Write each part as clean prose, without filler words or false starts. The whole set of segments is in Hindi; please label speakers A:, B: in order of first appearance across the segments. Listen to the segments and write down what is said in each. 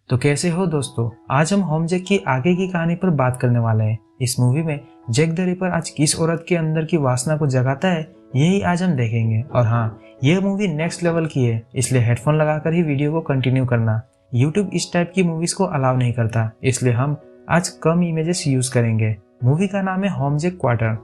A: तो कैसे हो दोस्तों, आज हम होम जैक की आगे की कहानी पर बात करने वाले हैं। इस मूवी में जैक द रिपर आज किस औरत के अंदर की वासना को जगाता है, यही आज हम देखेंगे। और हाँ, यह मूवी नेक्स्ट लेवल की है, इसलिए हेडफोन लगाकर ही वीडियो को कंटिन्यू करना। यूट्यूब इस टाइप की मूवीज को अलाउ नहीं करता, इसलिए हम आज कम इमेजेस यूज करेंगे। मूवी का नाम है होम जैक क्वार्टर।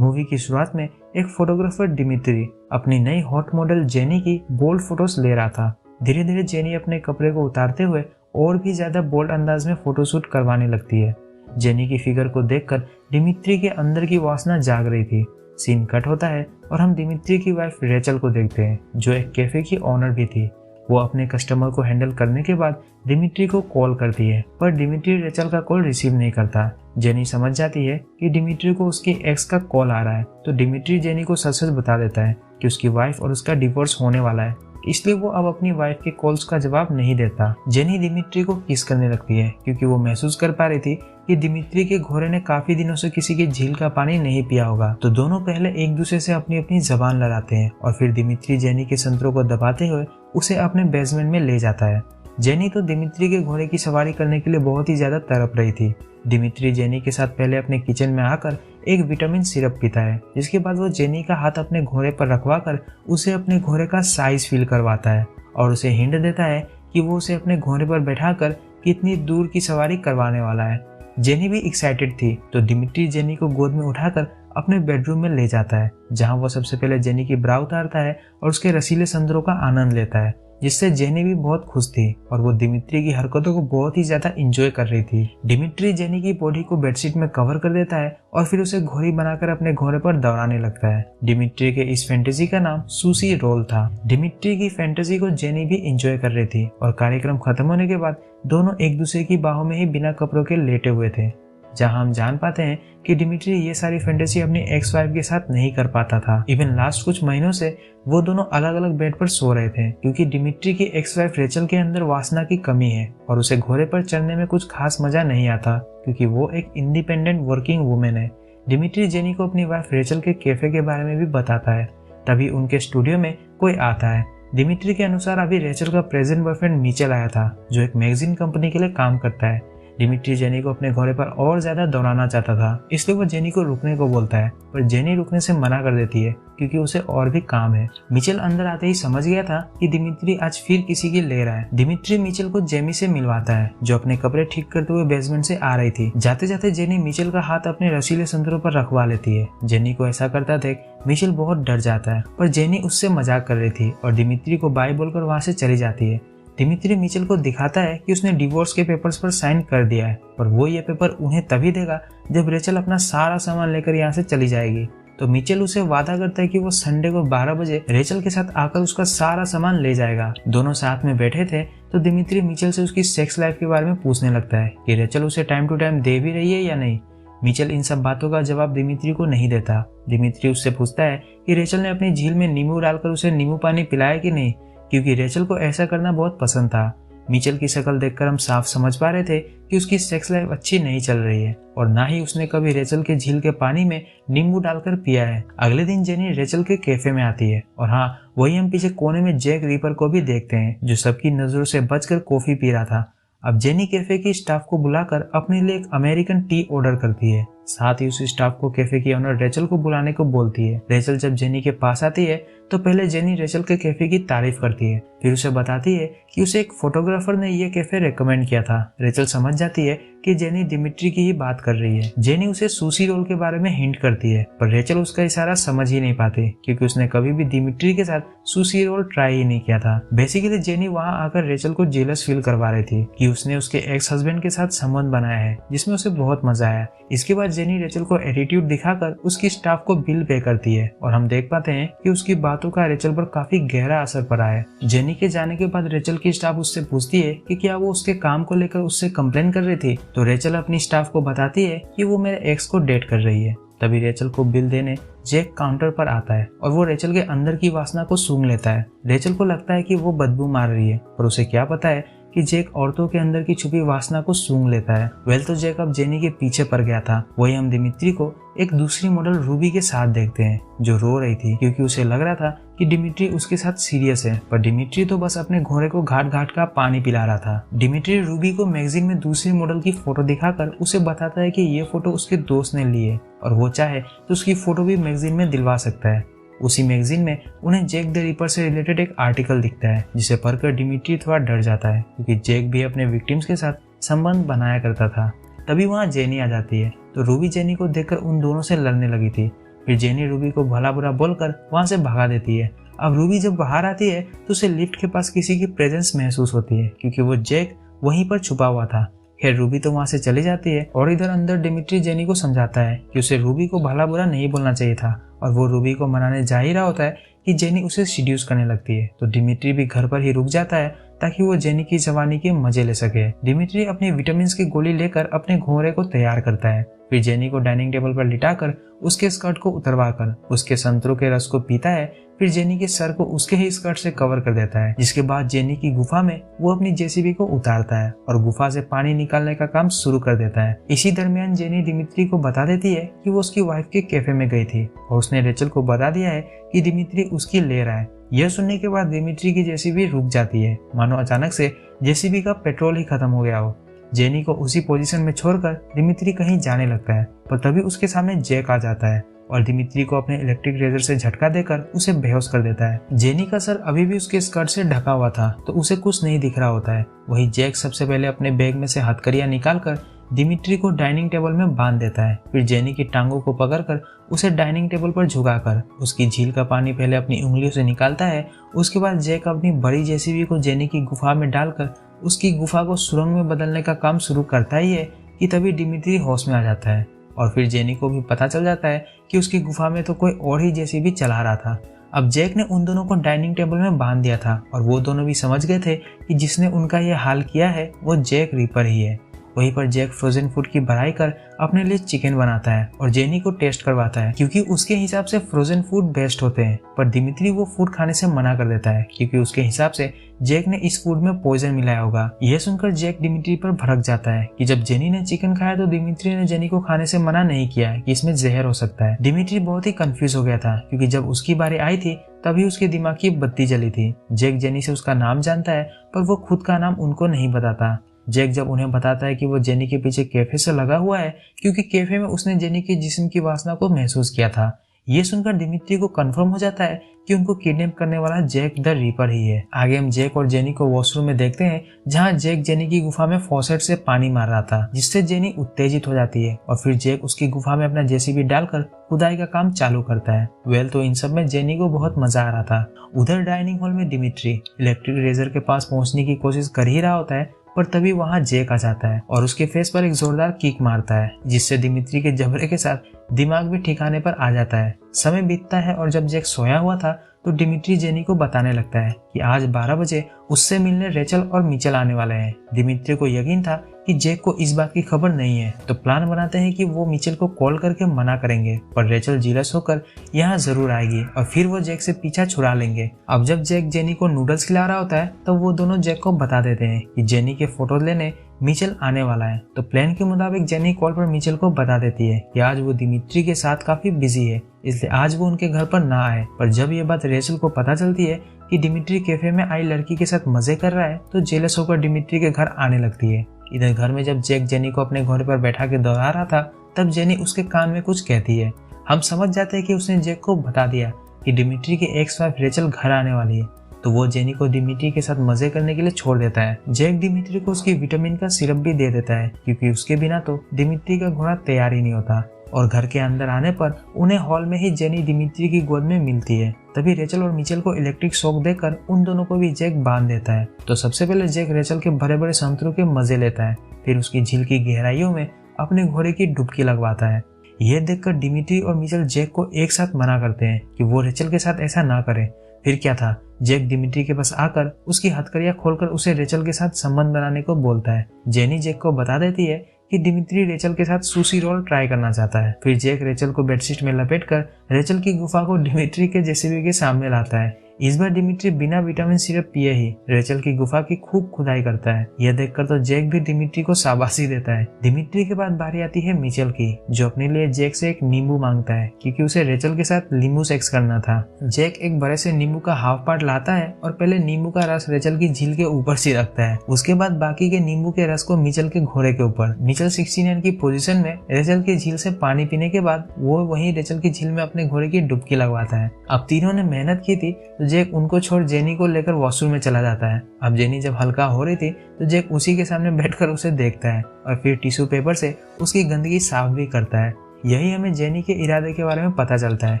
A: मूवी की शुरुआत में एक फोटोग्राफर डिमित्री अपनी नई हॉट मॉडल जेनी की बोल्ड फोटोज ले रहा था। धीरे धीरे जेनी अपने कपड़े को उतारते हुए और भी ज्यादा बोल्ड अंदाज में फोटोशूट करवाने लगती है। जेनी की फिगर को देखकर डिमित्री के अंदर की वासना जाग रही थी। सीन कट होता है और हम डिमित्री की वाइफ रेचल को देखते हैं, जो एक कैफे की ओनर भी थी। वो अपने कस्टमर को हैंडल करने के बाद डिमित्री को कॉल करती है, पर डिमित्री रेचल का कॉल रिसीव नहीं करता। जेनी समझ जाती है कि डिमित्री को उसकी एक्स का कॉल आ रहा है, तो डिमित्री जेनी को सच सच बता देता है कि उसकी वाइफ और उसका डिवोर्स होने वाला है, इसलिए वो अब अपनी वाइफ के कॉल्स का जवाब नहीं देता। जेनी डिमित्री को किस करने लगती है, क्योंकि वो महसूस कर पा रही थी कि डिमित्री के घोड़े ने काफी दिनों से किसी की झील का पानी नहीं पिया होगा। तो दोनों पहले एक दूसरे से अपनी अपनी जबान लड़ाते हैं और फिर डिमित्री जेनी के संतरों को दबाते हुए उसे अपने बेसमेंट में ले जाता है। जेनी तो डिमित्री के घोड़े की सवारी करने के लिए बहुत ही ज्यादा तड़प रही थी। डिमित्री जेनी के साथ पहले अपने किचन में आकर एक विटामिन सिरप पीता है, जिसके बाद वो जेनी का हाथ अपने घोड़े पर रखवाकर उसे अपने घोड़े का साइज फील करवाता है और उसे हिंट देता है कि वो उसे अपने घोड़े पर बैठाकर कितनी दूर की सवारी करवाने वाला है। जेनी भी एक्साइटेड थी, तो डिमित्री जेनी को गोद में उठाकर अपने बेडरूम में ले जाता है, जहां वो सबसे पहले जेनी की ब्रा उतारता है और उसके रसीले संदरों का आनंद लेता है, जिससे जेनी भी बहुत खुश थी और वो डिमित्री की हरकतों को बहुत ही ज्यादा एंजॉय कर रही थी। डिमित्री जेनी की बॉडी को बेडशीट में कवर कर देता है और फिर उसे घोड़ी बनाकर अपने घोड़े पर दौड़ाने लगता है। डिमित्री के इस फैंटेसी का नाम सुसी रोल था। डिमित्री की फैंटेसी को जेनी भी एंजॉय कर रही थी और कार्यक्रम खत्म होने के बाद दोनों एक दूसरे की बाहों में ही बिना कपड़ों के लेटे हुए थे, जहां हम जान पाते हैं कि डिमित्री ये सारी फैंटेसी अपनी एक्स वाइफ के साथ नहीं कर पाता था। इवन लास्ट कुछ महीनों से वो दोनों अलग अलग बेड पर सो रहे थे, क्योंकि डिमित्री की एक्स वाइफ रेचल के अंदर वासना की कमी है और उसे घोड़े पर चढ़ने में कुछ खास मजा नहीं आता, क्योंकि वो एक इंडिपेंडेंट वर्किंग वुमेन है। डिमित्री जेनी को अपनी वाइफ रेचल के कैफे के बारे में भी बताता है। तभी उनके स्टूडियो में कोई आता है। डिमित्री के अनुसार अभी रेचल का प्रेजेंट बॉयफ्रेंड मिचेल आया था, जो एक मैगजीन कंपनी के लिए काम करता है। डिमित्री जेनी को अपने घोड़े पर और ज्यादा दौड़ाना चाहता था, इसलिए वो जेनी को रुकने को बोलता है, पर जेनी रुकने से मना कर देती है, क्योंकि उसे और भी काम है। मिचेल अंदर आते ही समझ गया था कि डिमित्री आज फिर किसी की ले रहा है। डिमित्री मिचेल को जेमी से मिलवाता है, जो अपने कपड़े ठीक करते हुए बेसमेंट से आ रही थी। जाते जाते जेनी मिचेल का हाथ अपने रसीले संतरों पर रखवा लेती है। जेनी को ऐसा करता देख मिचेल बहुत डर जाता है, पर जेनी उससे मजाक कर रही थी और डिमित्री को बाय बोलकर वहां से चली जाती है। डिमित्री मिचेल को दिखाता है कि उसने डिवोर्स के पेपर्स पर साइन कर दिया है, पर वो ये पेपर उन्हें तभी देगा जब रेचल अपना सारा सामान लेकर यहाँ से चली जाएगी। तो मिचेल उसे वादा करता है कि वो संडे को 12 बजे रेचल के साथ आकर उसका सारा सामान ले जाएगा। दोनों साथ में बैठे थे, तो डिमित्री मिचेल से उसकी सेक्स लाइफ के बारे में पूछने लगता है कि रेचल उसे टाइम टू टाइम दे भी रही है या नहीं। मिचेल इन सब बातों का जवाब डिमित्री को नहीं देता। डिमित्री उससे पूछता है कि रेचल ने अपनी झील में नींबू डालकर उसे नींबू पानी पिलाया कि नहीं, क्योंकि रेचल को ऐसा करना बहुत पसंद था। मिचेल की शक्ल देखकर हम साफ समझ पा रहे थे कि उसकी सेक्स लाइफ अच्छी नहीं चल रही है और ना ही उसने कभी रेचल के झील के पानी में नींबू डालकर पिया है। अगले दिन जेनी रेचल के कैफे में आती है और हाँ, वही हम पीछे कोने में जैक रिपर को भी देखते हैं, जो सबकी नजरों से बचकर कॉफी पी रहा था। अब जेनी कैफे की स्टाफ को बुलाकर अपने लिए एक अमेरिकन टी ऑर्डर करती है। साथ ही उस स्टाफ को कैफे की ओनर रेचल को बुलाने को बोलती है। रेचल जब जेनी के पास आती है, तो पहले जेनी रेचल के कैफे की तारीफ करती है, फिर उसे बताती है कि उसे एक फोटोग्राफर ने ये कैफे रेकमेंड किया था। रेचल समझ जाती है कि जेनी डिमित्री की ही बात कर रही है। जेनी उसे सुसी रोल के बारे में हिंट करती है, पर रेचल उसका इशारा समझ ही नहीं पाती, क्योंकि उसने कभी भी डिमित्री के साथ सुसी रोल ट्राई ही नहीं किया था। बेसिकली जेनी वहां आकर रेचल को जेलस फील करवा रही थी कि उसने उसके एक्स हस्बैंड के साथ संबंध बनाया है, जिसमें उसे बहुत मजा आया। इसके बाद जेनी रेचल को एटीट्यूड दिखाकर उसकी स्टाफ को बिल पे करती है और हम देख पाते हैं कि उसकी बातों का रेचल पर काफी गहरा असर पड़ा है। जेनी के जाने के बाद रेचल की स्टाफ उससे पूछती है कि क्या वो उसके काम को लेकर उससे कंप्लेन कर रही थी, तो रेचल अपनी स्टाफ को बताती है कि वो मेरे एक्स को डेट कर रही है। तभी रेचल को बिल देने जैक काउंटर पर आता है और वो रेचल के अंदर की वासना को सूंघ लेता है। रेचल को लगता है कि वो बदबू मार रही है, पर उसे क्या पता है कि जैक औरतों के अंदर की छुपी वासना को सूंघ लेता है। वेल तो जैक अब जेनी के पीछे पड़ गया था। वही हम दिमित्री को एक दूसरी मॉडल रूबी के साथ देखते हैं, जो रो रही थी क्योंकि उसे लग रहा था कि डिमिट्री उसके साथ सीरियस है, पर डिमिट्री तो बस अपने घोड़े को घाट घाट का पानी पिला रहा था। डिमिट्री रूबी को मैगजीन में दूसरी मॉडल की फोटो दिखाकर उसे बताता है कि ये फोटो उसके दोस्त ने ली है और वो चाहे तो उसकी फोटो भी मैगजीन में दिलवा सकता है। उसी मैगजीन में उन्हें जैक द रिपर से रिलेटेड एक आर्टिकल दिखता है, जिसे पढ़कर डिमिट्री थोड़ा डर जाता है क्योंकि जैक भी अपने विक्टिम्स के साथ संबंध बनाया करता था। तभी वहाँ जेनी आ जाती है, तो रूबी जेनी को देखकर उन दोनों से लड़ने लगी थी। फिर जेनी रूबी को भला बुरा बोलकर वहाँ से भगा देती है। अब रूबी जब बाहर आती है तो उसे लिफ्ट के पास किसी की प्रेजेंस महसूस होती है क्योंकि वो जैक वहीं पर छुपा हुआ था। खैर रूबी तो वहाँ से चली जाती है और इधर अंदर डिमिट्री जेनी को समझाता है कि उसे रूबी को भला बुरा नहीं बोलना चाहिए था, और वो रूबी को मनाने जा ही रहा होता है कि जेनी उसे सीड्यूस करने लगती है। तो डिमिट्री भी घर पर ही रुक जाता है ताकि वो जेनी की जवानी के मजे ले सके। डिमिट्री अपनी विटामिन की गोली लेकर अपने घोड़े को तैयार करता है। फिर जेनी को डाइनिंग टेबल पर लिटाकर उसके स्कर्ट को उतरवाकर उसके संतरों के रस को पीता है। फिर जेनी के सर को उसके ही स्कर्ट से कवर कर देता है, जिसके बाद जेनी की गुफा में वो अपनी जेसीबी को उतारता है और गुफा से पानी निकालने का काम शुरू कर देता है। इसी दरमियान जेनी डिमिट्री को बता देती है कि वो उसकी वाइफ के कैफे में गई थी और उसने रेचल को बता दिया है कि डिमिट्री उसकी ले रहा है। यह सुनने के बाद डिमिट्री की जेसीबी रुक जाती है, मानो अचानक से जेसीबी का पेट्रोल ही खत्म हो गया हो। जेनी को उसी पोजीशन में छोड़कर डिमिट्री कहीं जाने लगता है, पर तभी उसके सामने जैक आ जाता है और डिमिट्री को अपने इलेक्ट्रिक रेजर से झटका देकर उसे बेहोश कर देता है। जेनी का सर अभी भी उसके स्कर्ट से ढका हुआ था, तो उसे कुछ नहीं दिख रहा होता है। वही जैक सबसे पहले अपने बैग में से हथकड़ियां निकालकर डिमिट्री को डाइनिंग टेबल में बांध देता है। फिर जेनी की टांगों को पकड़कर उसे डाइनिंग टेबल पर झुकाकर उसकी झील का पानी पहले अपनी उंगलियों से निकालता है। उसके बाद जैक अपनी बड़ी जेसीबी को जेनी की गुफा में डालकर उसकी गुफा को सुरंग में बदलने का काम शुरू करता ही है कि तभी डिमिट्री होश में आ जाता है और फिर जेनी को भी पता चल जाता है कि उसकी गुफा में तो कोई और ही जेसीबी चला रहा था। अब जैक ने उन दोनों को डाइनिंग टेबल में बांध दिया था और वो दोनों भी समझ गए थे कि जिसने उनका ये हाल किया है वो जैक रीपर ही है। वहीं पर जैक फ्रोजन फूड की भराई कर अपने लिए चिकन बनाता है और जेनी को टेस्ट करवाता है क्योंकि उसके हिसाब से फ्रोजन फूड बेस्ट होते हैं, पर दिमित्री वो फूड खाने से मना कर देता है क्योंकि उसके हिसाब से जैक ने इस फूड में पॉइजन मिलाया होगा। यह सुनकर जैक दिमित्री पर भड़क जाता है कि जब जेनी ने चिकन खाया तो दिमित्री ने जेनी को खाने से मना नहीं किया कि इसमें जहर हो सकता है। दिमित्री बहुत ही कंफ्यूज हो गया था क्योंकि जब उसकी बारी आई थी तभी उसके दिमाग की बत्ती जली थी। जैक जेनी से उसका नाम जानता है पर वो खुद का नाम उनको नहीं बताता। जैक जब उन्हें बताता है कि वो जेनी के पीछे कैफे से लगा हुआ है क्योंकि कैफे में उसने जेनी के जिस्म की वासना को महसूस किया था। ये सुनकर डिमित्री को कंफर्म हो जाता है कि उनको किडनैप करने वाला जैक द रीपर ही है। आगे हम जैक और जेनी को वॉशरूम में देखते हैं जहां जैक जेनी की गुफा में फॉसेट से पानी मार रहा था, जिससे जेनी उत्तेजित हो जाती है और फिर जैक उसकी गुफा में अपना जेसीबी डालकर खुदाई का काम चालू करता है। वेल तो इन सब में जेनी को बहुत मजा आ रहा था। उधर डाइनिंग हॉल में डिमित्री इलेक्ट्रिक रेजर के पास पहुंचने की कोशिश कर ही रहा होता है, पर तभी वहां जैक आ जाता है और उसके फेस पर एक जोरदार किक मारता है, जिससे दिमित्री के जबड़े के साथ दिमाग भी ठिकाने पर आ जाता है। समय बीतता है और जब जैक सोया हुआ था तो डिमित्री जेनी को बताने लगता है कि आज 12 बजे उससे मिलने रेचल और मिचेल आने वाले हैं। दिमित्री को यकीन था कि जैक को इस बात की खबर नहीं है, तो प्लान बनाते हैं कि वो मिचेल को कॉल करके मना करेंगे, पर रेचल जीलस होकर यहाँ जरूर आएगी और फिर वो जैक से पीछा छुड़ा लेंगे। अब जब जैक जेनी को नूडल्स खिला रहा होता है तब वो दोनों जैक को बता देते हैं कि जेनी के फोटो लेने मिचेल आने वाला है। तो प्लान के मुताबिक जेनी कॉल पर मिचेल को बता देती है कि आज वो दिमित्री के साथ काफी बिजी है, इसलिए आज वो उनके घर पर ना आए। पर जब ये बात रेचल को पता चलती है कि डिमित्री कैफे में आई लड़की के साथ मजे कर रहा है तो जेलस होकर डिमित्री के घर आने लगती है। इधर घर में जब जैक जेनी को अपने घोड़े पर बैठा के दौड़ा रहा था तब जेनी उसके कान में कुछ कहती है। हम समझ जाते हैं कि उसने जैक को बता दिया कि डिमित्री की एक्स वाइफ रेचल घर आने वाली है, तो वो जेनी को डिमित्री के साथ मजे करने के लिए छोड़ देता है। जैक डिमित्री को उसकी विटामिन का सिरप भी दे देता है क्योंकि उसके बिना तो डिमित्री का घोड़ा तैयार ही नहीं होता। और घर के अंदर आने पर उन्हें हॉल में ही जेनी डिमित्री की गोद में मिलती है। तभी रेचल और मिचेल को इलेक्ट्रिक शॉक देकर उन दोनों को भी जैक बांध देता है। तो सबसे पहले जैक रेचल के बड़े बड़े संतरों के मजे लेता है, फिर उसकी झील की गहराइयों में अपने घोड़े की डुबकी लगवाता है। यह देखकर डिमित्री और मिचेल जैक को एक साथ मना करते हैं कि वो रेचल के साथ ऐसा ना करे। फिर क्या था, जैक डिमित्री के पास आकर उसकी हथकड़ियां खोलकर उसे रेचल के साथ संबंध बनाने को बोलता है। जेनी जैक को बता देती है कि डिमित्री रेचल के साथ सुशी रोल ट्राई करना चाहता है। फिर जैक रेचल को बेडशीट में लपेटकर रेचल की गुफा को डिमित्री के जेसीबी के सामने लाता है। इस बार डिमिट्री बिना विटामिन सिरप पिए ही रेचल की गुफा की खूब खुदाई करता है। यह देखकर तो जैक भी डिमिट्री को शाबाशी देता है। डिमिट्री के बाद बारी आती है मिचेल की, जो अपने लिए जैक से एक नींबू मांगता है क्योंकि उसे रेचल के साथ नींबू सेक्स करना था। जैक एक बड़े से नींबू का हाफ पार्ट लाता है और पहले नींबू का रस रेचल की झील के ऊपर से रखता है। उसके बाद बाकी के नींबू के रस को मिचेल के घोड़े के ऊपर। मिचेल 69 की पोजीशन में रेचल की झील से पानी पीने के बाद वो वहीं रेचल की झील में अपने घोड़े की डुबकी लगवाता है। अब तीनों ने मेहनत की थी तो जैक उनको छोड़ जेनी को लेकर वॉशरूम में चला जाता है। अब जेनी जब हल्का हो रही थी तो जैक उसी के सामने बैठकर उसे देखता है और फिर टिश्यू पेपर से उसकी गंदगी साफ भी करता है। यही हमें जेनी के इरादे के बारे में पता चलता है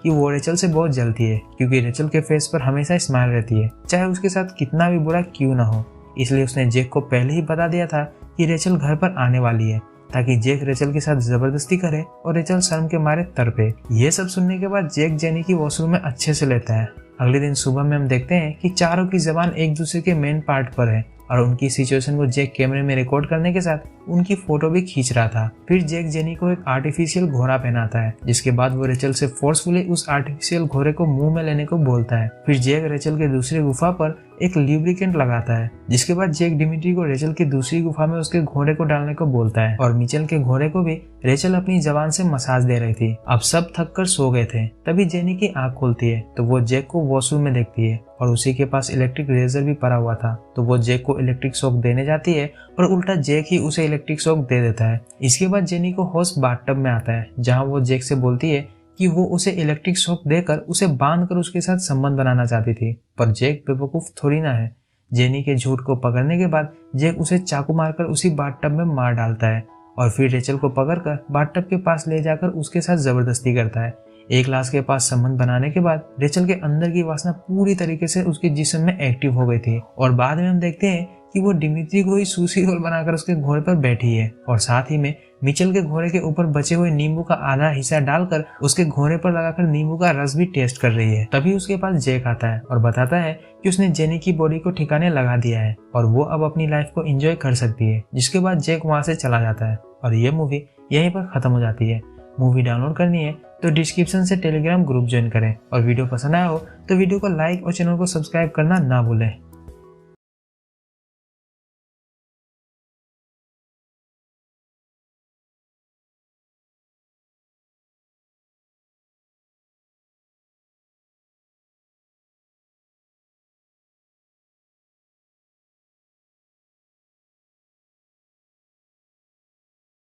A: कि वो रेचल से बहुत जलती है, क्योंकि रेचल के फेस पर हमेशा स्माइल रहती है, चाहे उसके साथ कितना भी बुरा क्यों ना हो। इसलिए उसने जैक को पहले ही बता दिया था कि रेचल घर पर आने वाली है, ताकि जैक रेचल के साथ जबरदस्ती करे और रेचल शर्म के मारे तड़पे। ये सब सुनने के बाद जैक जेनी की वॉशरूम में अच्छे से लेता है। अगले दिन सुबह में हम देखते हैं कि चारों की जबान एक दूसरे के मेन पार्ट पर है और उनकी सिचुएशन को जैक कैमरे में रिकॉर्ड करने के साथ उनकी फोटो भी खींच रहा था। फिर जैक जेनी को एक आर्टिफिशियल घोड़ा पहनाता है, जिसके बाद वो रेचल से फोर्सफुली उस आर्टिफिशियल घोड़े को मुंह में लेने को बोलता है। फिर जैक रेचल के दूसरी गुफा पर एक ल्यूब्रिकेंट लगाता है, जिसके बाद जैक डिमिट्री को रेचल की दूसरी गुफा में उसके घोड़े को डालने को बोलता है और मिचेल के घोड़े को भी रेचल अपनी जबान से मसाज दे रही थी। अब सब थक कर सो गए थे। तभी जेनी की आंख खुलती है तो वो जैक को वॉशरूम में देखती है और उसी के पास इलेक्ट्रिक रेजर भी पड़ा हुआ था। तो वो जैक को इलेक्ट्रिक शॉक देने जाती है और उल्टा जैक ही उसे इलेक्ट्रिक शॉक दे देता है। इसके बाद जेनी को होश बाथटब में आता है, जहाँ वो जैक से बोलती है कि वो उसे इलेक्ट्रिक शॉक देकर उसे बांधकर उसके साथ संबंध बनाना चाहती थी, पर जैक बेवकूफ थोड़ी ना है। जेनी के झूठ को पकड़ने के बाद जैक उसे चाकू मारकर उसी बाथटब में मार डालता है और फिर रेचल को पकड़कर बाथटब के पास ले जाकर उसके साथ जबरदस्ती करता है। एक लाश के पास संबंध बनाने के बाद रेचल के अंदर की वासना पूरी तरीके से उसके जिस्म में एक्टिव हो गई थी और बाद में हम देखते हैं कि वो डिमिट्री को ही सुशी रोल बनाकर उसके घोड़े पर बैठी है और साथ ही में मिचेल के घोड़े के ऊपर बचे हुए नींबू का आधा हिस्सा डालकर उसके घोड़े पर लगाकर नींबू का रस भी टेस्ट कर रही है। तभी उसके पास जैक आता है और बताता है कि उसने जेनी की बॉडी को ठिकाने लगा दिया है और वो अब अपनी लाइफ को एंजॉय कर सकती है। जिसके बाद जैक वहां से चला जाता है और ये मूवी यहीं पर खत्म हो जाती है। मूवी डाउनलोड करनी है तो डिस्क्रिप्शन से टेलीग्राम ग्रुप ज्वाइन करें और वीडियो पसंद आया हो तो वीडियो को लाइक और चैनल को सब्सक्राइब करना ना भूलें।